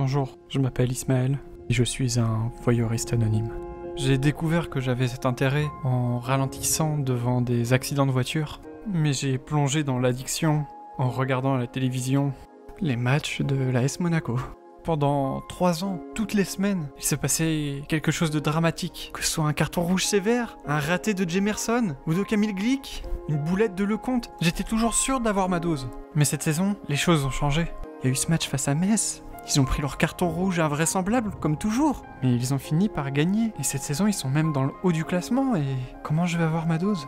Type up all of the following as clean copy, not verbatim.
Bonjour, je m'appelle Ismaël et je suis un voyeuriste anonyme. J'ai découvert que j'avais cet intérêt en ralentissant devant des accidents de voiture, mais j'ai plongé dans l'addiction en regardant à la télévision les matchs de l'AS Monaco. Pendant 3 ans, toutes les semaines, il se passait quelque chose de dramatique. Que ce soit un carton rouge sévère, un raté de Jemerson ou de Camille Glick, une boulette de Lecomte, j'étais toujours sûr d'avoir ma dose. Mais cette saison, les choses ont changé. Il y a eu ce match face à Metz. Ils ont pris leur carton rouge invraisemblable, comme toujours. Mais ils ont fini par gagner. Et cette saison, ils sont même dans le haut du classement. Et comment je vais avoir ma dose ?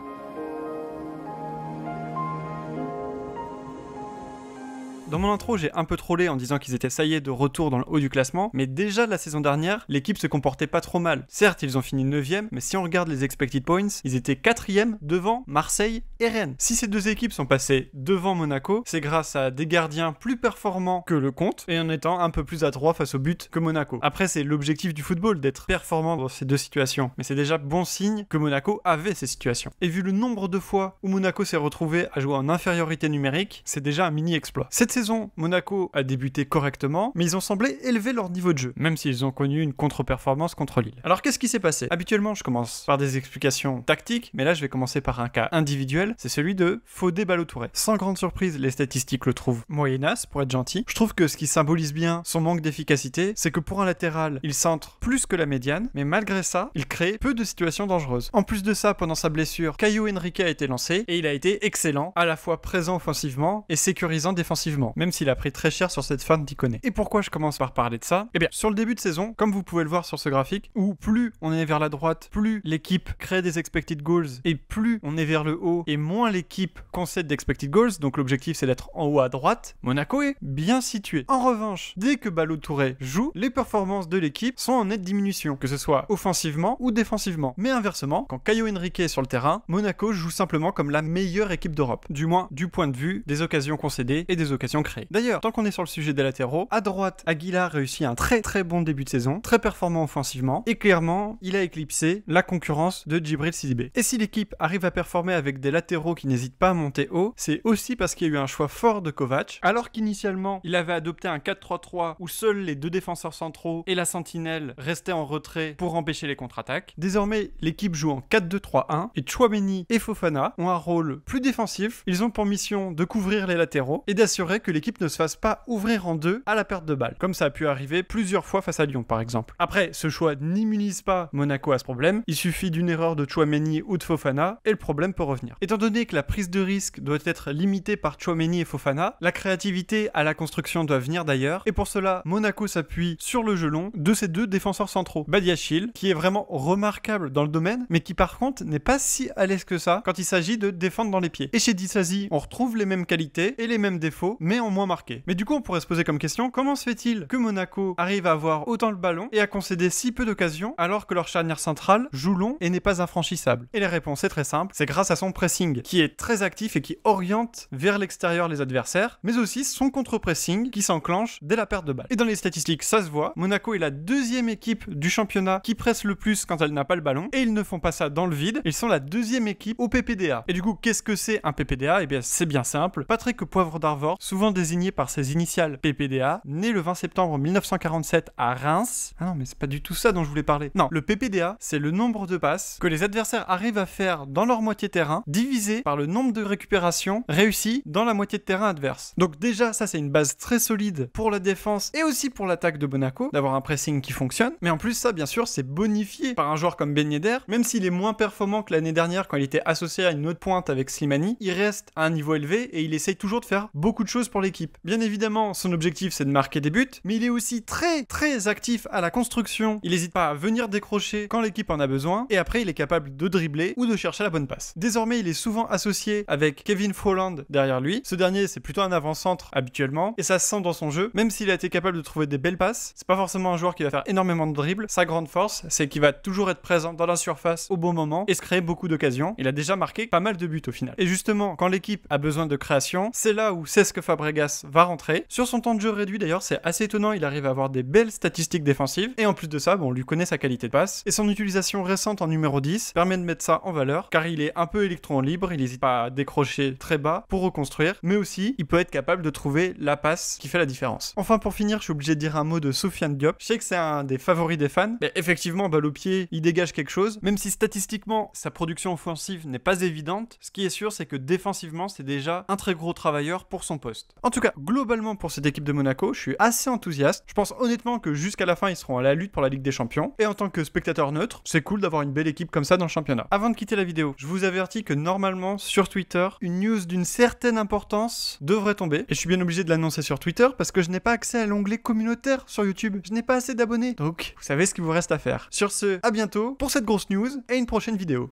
Dans mon intro, j'ai un peu trollé en disant qu'ils étaient ça y est de retour dans le haut du classement, mais déjà la saison dernière, l'équipe se comportait pas trop mal. Certes, ils ont fini 9ème, mais si on regarde les expected points, ils étaient 4ème devant Marseille et Rennes. Si ces deux équipes sont passées devant Monaco, c'est grâce à des gardiens plus performants que Lecomte et en étant un peu plus adroits face au but que Monaco. Après, c'est l'objectif du football d'être performant dans ces deux situations, mais c'est déjà bon signe que Monaco avait ces situations. Et vu le nombre de fois où Monaco s'est retrouvé à jouer en infériorité numérique, c'est déjà un mini-exploit. Cette saison, Monaco a débuté correctement, mais ils ont semblé élever leur niveau de jeu, même s'ils ont connu une contre-performance contre Lille. Alors qu'est-ce qui s'est passé ? Habituellement, je commence par des explications tactiques, mais là je vais commencer par un cas individuel, c'est celui de Fodé Ballo-Touré. Sans grande surprise, les statistiques le trouvent moyennasse, pour être gentil. Je trouve que ce qui symbolise bien son manque d'efficacité, c'est que pour un latéral, il centre plus que la médiane, mais malgré ça, il crée peu de situations dangereuses. En plus de ça, pendant sa blessure, Caio Henrique a été lancé, et il a été excellent, à la fois présent offensivement et sécurisant défensivement, même s'il a pris très cher sur cette fin d'Ikoné. Et pourquoi je commence par parler de ça ? Eh bien, sur le début de saison, comme vous pouvez le voir sur ce graphique, où plus on est vers la droite, plus l'équipe crée des expected goals, et plus on est vers le haut, et moins l'équipe concède d'expected goals, donc l'objectif c'est d'être en haut à droite, Monaco est bien situé. En revanche, dès que Ballo-Touré joue, les performances de l'équipe sont en nette diminution, que ce soit offensivement ou défensivement. Mais inversement, quand Caio Henrique est sur le terrain, Monaco joue simplement comme la meilleure équipe d'Europe, du moins du point de vue des occasions concédées et des occasions créées. D'ailleurs, tant qu'on est sur le sujet des latéraux, à droite, Aguilar réussit un très très bon début de saison, très performant offensivement, et clairement, il a éclipsé la concurrence de Djibril Sidibé. Et si l'équipe arrive à performer avec des latéraux qui n'hésitent pas à monter haut, c'est aussi parce qu'il y a eu un choix fort de Kovac, alors qu'initialement, il avait adopté un 4-3-3 où seuls les deux défenseurs centraux et la sentinelle restaient en retrait pour empêcher les contre-attaques. Désormais, l'équipe joue en 4-2-3-1, et Tchouaméni et Fofana ont un rôle plus défensif, ils ont pour mission de couvrir les latéraux et d'assurer que l'équipe ne se fasse pas ouvrir en deux à la perte de balle, comme ça a pu arriver plusieurs fois face à Lyon par exemple. Après, ce choix n'immunise pas Monaco à ce problème, il suffit d'une erreur de Tchouaméni ou de Fofana et le problème peut revenir. Étant donné que la prise de risque doit être limitée par Tchouaméni et Fofana, la créativité à la construction doit venir d'ailleurs, et pour cela, Monaco s'appuie sur le jeu long de ses deux défenseurs centraux. Badiachil, qui est vraiment remarquable dans le domaine, mais qui par contre n'est pas si à l'aise que ça quand il s'agit de défendre dans les pieds. Et chez Disasi, on retrouve les mêmes qualités et les mêmes défauts, mais en moins marqués. Mais du coup, on pourrait se poser comme question, comment se fait-il que Monaco arrive à avoir autant le ballon et à concéder si peu d'occasions alors que leur charnière centrale joue long et n'est pas infranchissable ? Et la réponse est très simple, c'est grâce à son pressing, qui est très actif et qui oriente vers l'extérieur les adversaires, mais aussi son contre-pressing qui s'enclenche dès la perte de balle. Et dans les statistiques, ça se voit, Monaco est la deuxième équipe du championnat qui presse le plus quand elle n'a pas le ballon, et ils ne font pas ça dans le vide, ils sont la deuxième équipe au PPDA. Et du coup, qu'est-ce que c'est un PPDA ? Eh bien, c'est bien simple. Patrick Poivre d'Arvor, souvent désigné par ses initiales PPDA, né le 20 septembre 1947 à Reims. Ah non, mais c'est pas du tout ça dont je voulais parler. Non, le PPDA, c'est le nombre de passes que les adversaires arrivent à faire dans leur moitié terrain, divisé par le nombre de récupérations réussies dans la moitié de terrain adverse. Donc déjà, ça c'est une base très solide pour la défense et aussi pour l'attaque de Monaco, d'avoir un pressing qui fonctionne. Mais en plus, ça, bien sûr, c'est bonifié par un joueur comme Ben Yedder, même s'il est moins performant que l'année dernière quand il était associé à une autre pointe avec Slimani, il reste à un niveau élevé et il essaye toujours de faire beaucoup de choses pour l'équipe. Bien évidemment, son objectif c'est de marquer des buts, mais il est aussi très actif à la construction. Il n'hésite pas à venir décrocher quand l'équipe en a besoin, et après il est capable de dribbler ou de chercher la bonne passe. Désormais, il est souvent associé avec Kevin Folland derrière lui. Ce dernier, c'est plutôt un avant-centre habituellement, et ça se sent dans son jeu. Même s'il a été capable de trouver des belles passes, c'est pas forcément un joueur qui va faire énormément de dribbles. Sa grande force, c'est qu'il va toujours être présent dans la surface au bon moment et se créer beaucoup d'occasions. Il a déjà marqué pas mal de buts au final. Et justement, quand l'équipe a besoin de création, c'est là où Cesc Fabregas Fabregas va rentrer. Sur son temps de jeu réduit d'ailleurs, c'est assez étonnant, il arrive à avoir des belles statistiques défensives. Et en plus de ça, on lui connaît sa qualité de passe. Et son utilisation récente en numéro 10 permet de mettre ça en valeur, car il est un peu électron libre, il n'hésite pas à décrocher très bas pour reconstruire, mais aussi il peut être capable de trouver la passe qui fait la différence. Enfin, pour finir, je suis obligé de dire un mot de Sofiane Diop. Je sais que c'est un des favoris des fans, mais effectivement, balle au pied, il dégage quelque chose, même si statistiquement sa production offensive n'est pas évidente. Ce qui est sûr, c'est que défensivement, c'est déjà un très gros travailleur pour son poste. En tout cas, globalement pour cette équipe de Monaco, je suis assez enthousiaste. Je pense honnêtement que jusqu'à la fin, ils seront à la lutte pour la Ligue des Champions. Et en tant que spectateur neutre, c'est cool d'avoir une belle équipe comme ça dans le championnat. Avant de quitter la vidéo, je vous avertis que normalement, sur Twitter, une news d'une certaine importance devrait tomber. Et je suis bien obligé de l'annoncer sur Twitter parce que je n'ai pas accès à l'onglet communautaire sur YouTube. Je n'ai pas assez d'abonnés. Donc, vous savez ce qu'il vous reste à faire. Sur ce, à bientôt pour cette grosse news et une prochaine vidéo.